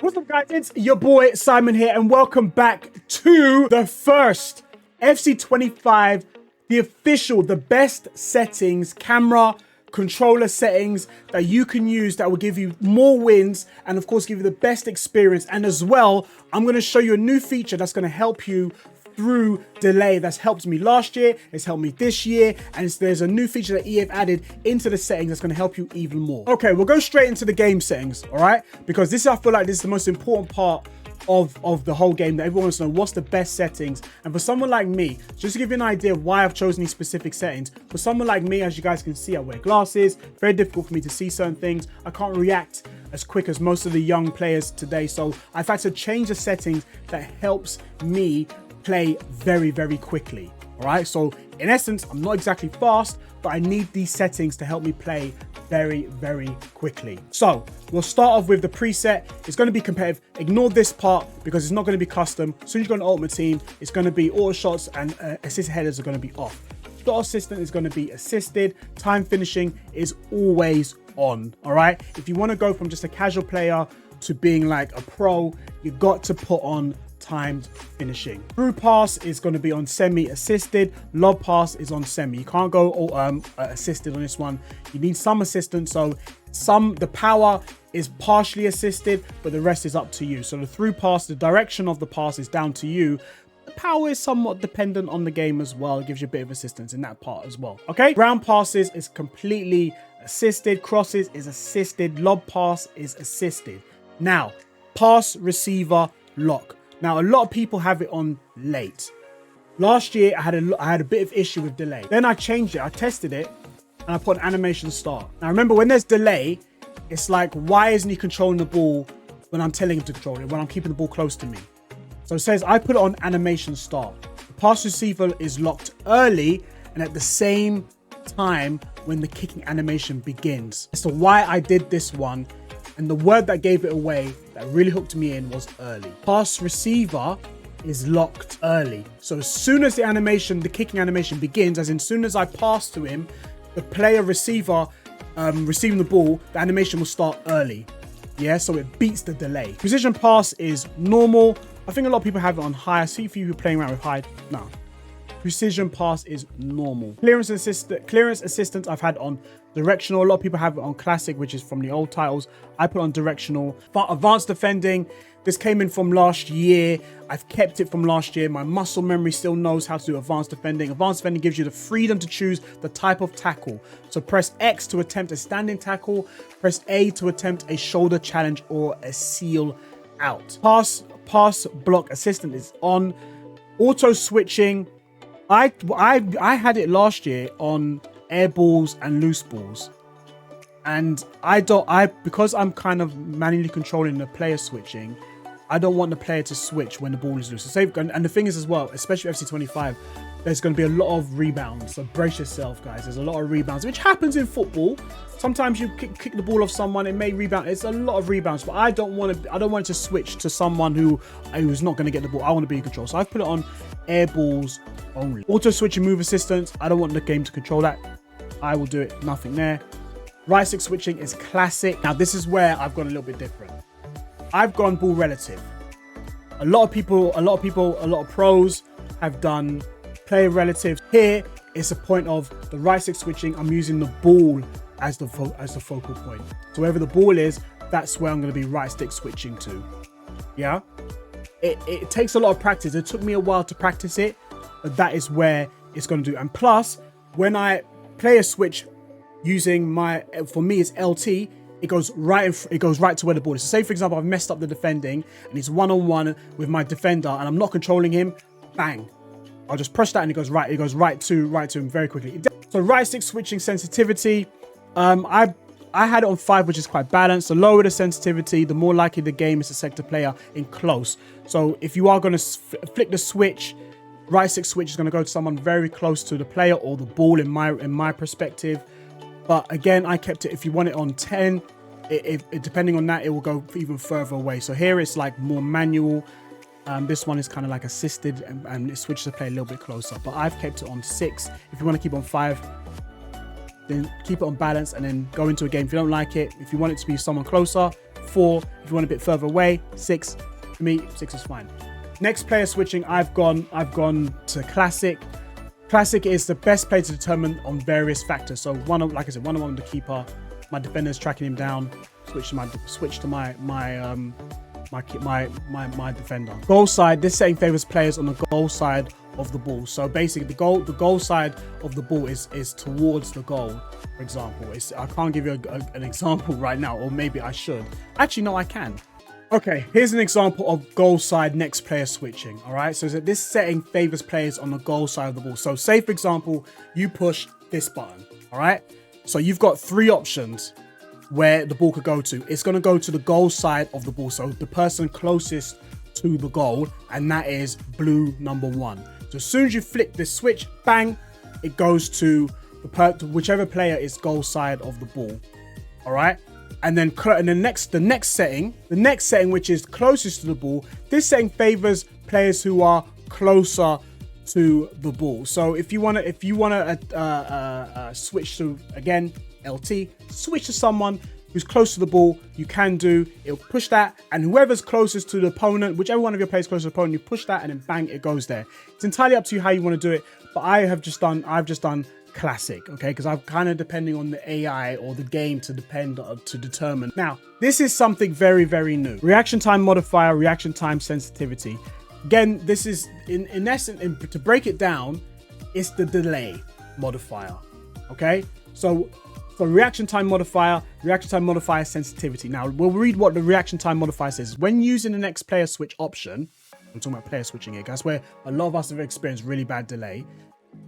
What's up, guys? It's your boy Simon here, and welcome back to the first FC 25, the official, the best settings, camera, controller settings that you can use that will give you more wins and of course give you the best experience. And as well, I'm going to show you a new feature that's going to help you through delay. That's helped me last year, it's helped me this year, and there's a new feature that EA have added into the settings that's going to help you even more. Okay, we'll go straight into the game settings, all right? Because this, I feel like this is the most important part of the whole game, that everyone wants to know what's the best settings. And for someone like me, just to give you an idea of why I've chosen these specific settings, for someone like me, as you guys can see, I wear glasses, very difficult for me to see certain things. I can't react as quick as most of the young players today, so I've had to change the settings that helps me play very, very quickly. All right, so in essence, I'm not exactly fast, but I need these settings to help me play very, very quickly. So we'll start off with the preset. It's going to be competitive. Ignore this part because it's not going to be custom. As soon as you go on Ultimate Team, it's going to be auto shots and assist headers are going to be off. Shot assistant is going to be assisted. Time finishing is always on. All right, if you want to go from just a casual player to being like a pro, you got to put on timed finishing. Through pass is going to be on semi assisted. Lob pass is on semi. You can't go assisted on this one. You need some assistance. So the power is partially assisted, but the rest is up to you. So the through pass, the direction of the pass is down to you. The power is somewhat dependent on the game as well. It gives you a bit of assistance in that part as well. Okay, ground passes is completely assisted. Crosses is assisted. Lob pass is assisted. Now, pass receiver lock. Now, a lot of people have it on late. Last year, I had a bit of issue with delay. Then I changed it. I tested it, and I put an animation start. Now, remember, when there's delay, it's like, why isn't he controlling the ball when I'm telling him to control it, when I'm keeping the ball close to me? So it says I put it on animation start. The pass receiver is locked early and at the same time when the kicking animation begins. So why I did this one, and the word that gave it away that really hooked me in was early. Pass receiver is locked early. So as soon as the animation, the kicking animation begins, as in soon as I pass to him, the player receiver receiving the ball, the animation will start early. Yeah, so it beats the delay. Precision pass is normal. I think a lot of people have it on high. I see a few people playing around with high. No. Precision pass is normal. Clearance assistant I've had on directional. A lot of people have it on classic, which is from the old titles. I put on directional. But advanced defending, this came in from last year. I've kept it from last year. My muscle memory still knows how to do advanced defending. Advanced defending gives you the freedom to choose the type of tackle. So press X to attempt a standing tackle. Press A to attempt a shoulder challenge or a seal out. Pass block assistant is on. Auto switching. I had it last year on air balls and loose balls, and because I'm kind of manually controlling the player switching, I don't want the player to switch when the ball is loose. So and the thing is as well, especially FC 25, there's going to be a lot of rebounds. So brace yourself, guys. There's a lot of rebounds, which happens in football. Sometimes you kick the ball off someone, it may rebound. It's a lot of rebounds, but I don't want it to switch to someone who's not going to get the ball. I want to be in control. So I've put it on air balls only. Auto switching move assistance. I don't want the game to control that. I will do it. Nothing there. Right stick switching is classic. Now this is where I've gone a little bit different. I've gone ball relative. A lot of pros have done player relative. Here it's a point of the right stick switching. I'm using the ball as the focal point. So wherever the ball is, that's where I'm going to be right stick switching to. Yeah. It takes a lot of practice. It took me a while to practice it, but that is where it's going to do. And plus, when I play a switch using for me it's LT, it goes right to where the ball is. So say for example, I've messed up the defending and it's one-on-one with my defender and I'm not controlling him, bang. I'll just press that and it goes right to him very quickly. So right stick switching sensitivity, I had it on 5, which is quite balanced. The lower the sensitivity, the more likely the game is to select a player in close. So if you are going to flick the switch, right stick switch is going to go to someone very close to the player or the ball in my perspective. But again, I kept it, if you want it on 10, depending on that, it will go even further away. So here it's like more manual. This one is kind of like assisted and it switches the play a little bit closer. But I've kept it on 6. If you want to keep on 5, then keep it on balance and then go into a game. If you don't like it, if you want it to be someone closer, 4 if you want a bit further away. 6 for me, 6 is fine. Next player switching, I've gone to classic. Classic is the best player to determine on various factors. So like I said, one of them the keeper, my defender's tracking him down. Switch to my defender. Goal side. This setting favors players on the goal side of the ball. So basically, the goal side of the ball is towards the goal. For example, I can't give you an example right now, or maybe I should. Actually, no, I can. Okay, here's an example of goal side next player switching. All right, so this setting favors players on the goal side of the ball. So say, for example, you push this button. All right, so you've got 3 options where the ball could go to. It's going to go to the goal side of the ball, so the person closest to the goal, and that is blue number 1. So as soon as you flick this switch, bang, it goes to whichever player is goal side of the ball. All right. And then the next setting, which is closest to the ball, this setting favors players who are closer to the ball. So if you wanna switch to, again, LT, switch to someone who's close to the ball, you can do. It'll push that, and whoever's closest to the opponent, whichever one of your players closest to the opponent, you push that, and then bang, it goes there. It's entirely up to you how you want to do it. But I've just done classic, okay, because I'm kind of depending on the AI or the game to determine. Now, this is something very, very new. Reaction time modifier, reaction time sensitivity. Again, this is in essence, to break it down, it's the delay modifier. Okay, so for reaction time modifier sensitivity. Now we'll read what the reaction time modifier says. When using the next player switch option, I'm talking about player switching here, guys, where a lot of us have experienced really bad delay.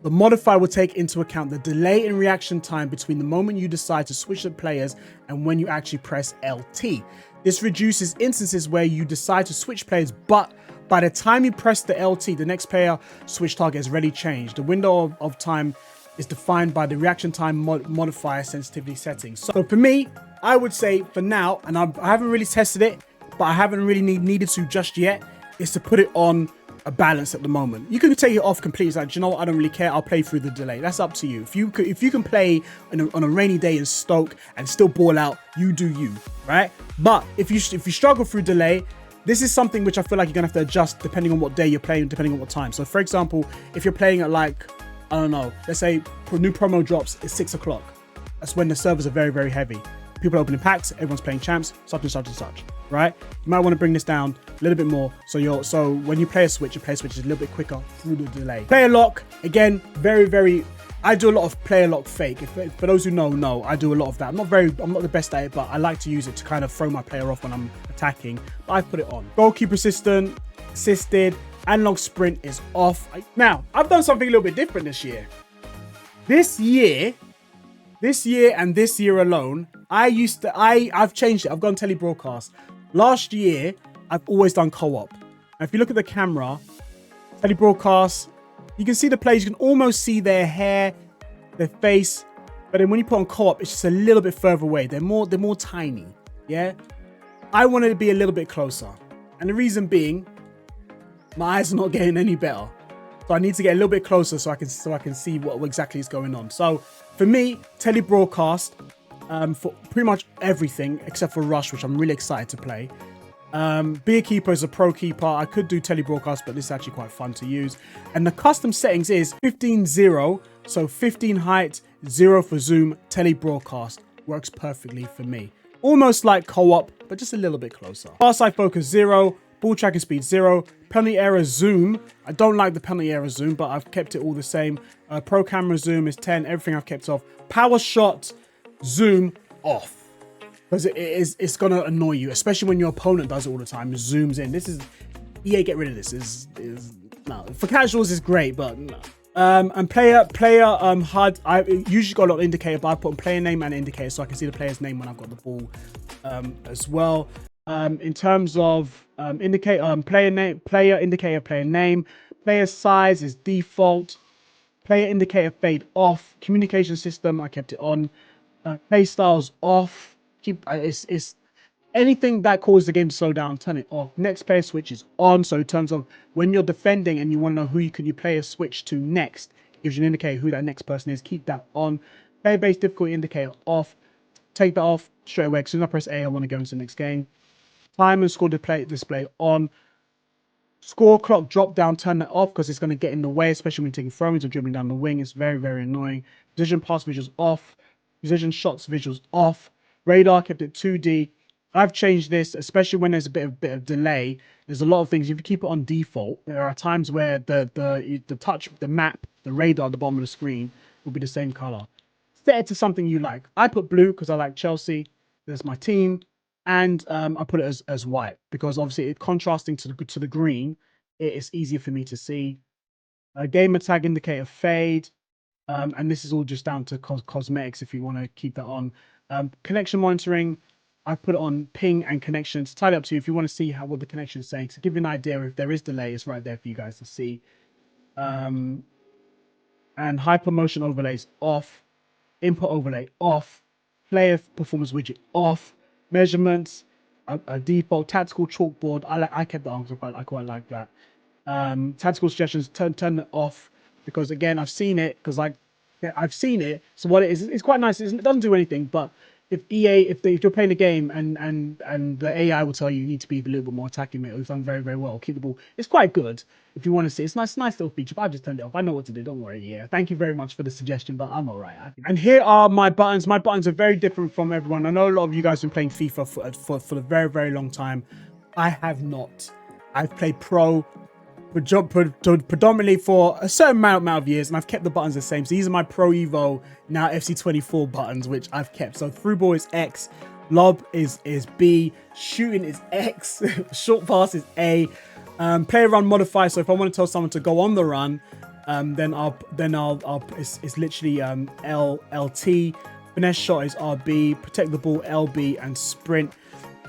The modifier will take into account the delay in reaction time between the moment you decide to switch the players and when you actually press LT. This reduces instances where you decide to switch players, but by the time you press the LT, the next player switch target has already changed. The window of time is defined by the reaction time modifier sensitivity settings. So for me, I would say for now, and I haven't really tested it, but I haven't really needed to just yet, is to put it on a balance at the moment. You can take it off completely. It's like, you know what? I don't really care. I'll play through the delay. That's up to you. If you can play on a rainy day in Stoke and still ball out, you do you, right? But if you struggle through delay, this is something which I feel like you're gonna have to adjust depending on what day you're playing, depending on what time. So for example, if you're playing at like, I don't know, let's say new promo drops at 6 o'clock. That's when the servers are very, very heavy. People are opening packs, everyone's playing champs, such and such and such, right? You might want to bring this down a little bit more. So when you play a switch, your play switch is a little bit quicker through the delay. Player lock, again, very, very, I do a lot of player lock fake. For those who know, I do a lot of that. I'm not the best at it, but I like to use it to kind of throw my player off when I'm attacking. But I've put it on. Goalkeeper assisted, analog sprint is off. Now, I've done something a little bit different this year. This year and this year alone, I've changed it. I've gone tele-broadcast. Last year, I've always done co-op. Now, if you look at the camera, tele-broadcast, you can see the players. You can almost see their hair, their face. But then when you put on co-op, it's just a little bit further away. They're more tiny. Yeah. I wanted to be a little bit closer. And the reason being, my eyes are not getting any better. So I need to get a little bit closer so I can see what exactly is going on. So for me, tele-broadcast, for pretty much everything except for Rush, which I'm really excited to play. Be a keeper is a pro keeper. I could do tele-broadcast, but this is actually quite fun to use. And the custom settings is 15-0, so 15 height, 0 for zoom, tele-broadcast. Works perfectly for me. Almost like co-op, but just a little bit closer. Far side focus 0, ball tracking speed 0, penalty error zoom. I don't like the penalty error zoom, but I've kept it all the same. Pro camera zoom is 10, everything I've kept off. Power shot zoom off. Because it's gonna annoy you, especially when your opponent does it all the time. It zooms in. This is EA. Get rid of this. Is no, for casuals is great, but no. And player HUD. I usually got a lot of indicator, but I put player name and indicator so I can see the player's name when I've got the ball as well. In terms of indicator, player name, player indicator, player name, player size is default. Player indicator fade off. Communication system, I kept it on. Play styles off. It's anything that causes the game to slow down, turn it off. Next player switch is on. So in terms of when you're defending and you want to know who you play a switch to next, gives you an indicator who that next person is. Keep that on. Player based difficulty indicator off. take that off straight away. As soon as I press A, I want to go into the next game. Time and score display on. Score clock drop down, turn that off because it's going to get in the way, especially when you're taking throw-ins or dribbling down the wing. It's very, very annoying. Precision pass visuals off. Precision shots visuals off. Radar kept it 2D. I've changed this, especially when there's a bit of delay. There's a lot of things. If you keep it on default, there are times where the touch, the map, the radar at the bottom of the screen will be the same color. Set it to something you like. I put blue because I like Chelsea. There's my team. And I put it as white because obviously it contrasting to the green, it's easier for me to see. Gamer tag indicator fade, and this is all just down to cosmetics if you want to keep that on. Connection monitoring, I put it on ping and connection. It's entirely up to you if you want to see what the connection is saying. To give you an idea, if there is delay, it's right there for you guys to see. And hypermotion overlays off, input overlay off, player performance widget off. Measurements, a default tactical chalkboard. I kept that on because I quite like that. Tactical suggestions, turn it off because again I've seen it I've seen it. So what it is, it's quite nice. It doesn't do anything, but if you're playing a game and the AI will tell you need to be a little bit more attacking, mate, we've done very, very well. Keep the ball. It's quite good if you want to see. It's nice little feature, but I've just turned it off. I know what to do. Don't worry. Yeah. Thank you very much for the suggestion, but I'm all right. And here are my buttons. My buttons are very different from everyone. I know a lot of you guys have been playing FIFA for a very, very long time. I have not. I've played pro predominantly for a certain amount of years, and I've kept the buttons the same. So these are my Pro Evo, now FC24 buttons, which I've kept. So through ball is X, lob is B, shooting is X, short pass is A, player run modify. So if I want to tell someone to go on the run, then it's literally LT. Finesse shot is RB, protect the ball LB, and sprint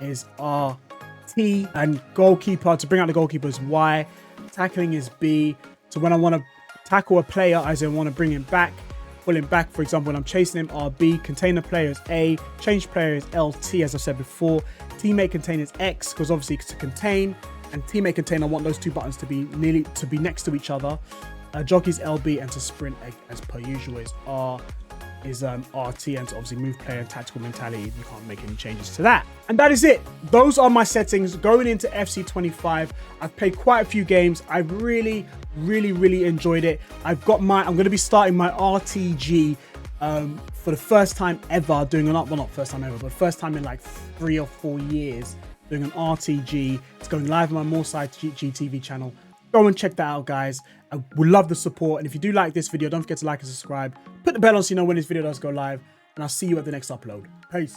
is RT. And goalkeeper, to bring out the goalkeeper, is Y. Tackling is B. So when I want to tackle a player, as I want to bring him back, pull him back, for example, when I'm chasing him, RB. Container player is A. Change player is LT, as I said before. Teammate contain is X, because obviously to contain and teammate contain, I want those two buttons to be next to each other. Jockey is LB, and to sprint, as per usual, is RT, and to obviously move player and tactical mentality, you can't make any changes to that. And that is it. Those are my settings going into FC25. I've played quite a few games. I've really enjoyed it. I'm going to be starting my RTG for the first time ever, doing well, not first time ever, but first time in like 3 or 4 years doing an RTG. It's going live on my Moorside GTV channel. Go and check that out, guys. I would love the support. And if you do like this video, don't forget to like and subscribe. Put the bell on so you know when this video does go live. And I'll see you at the next upload. Peace.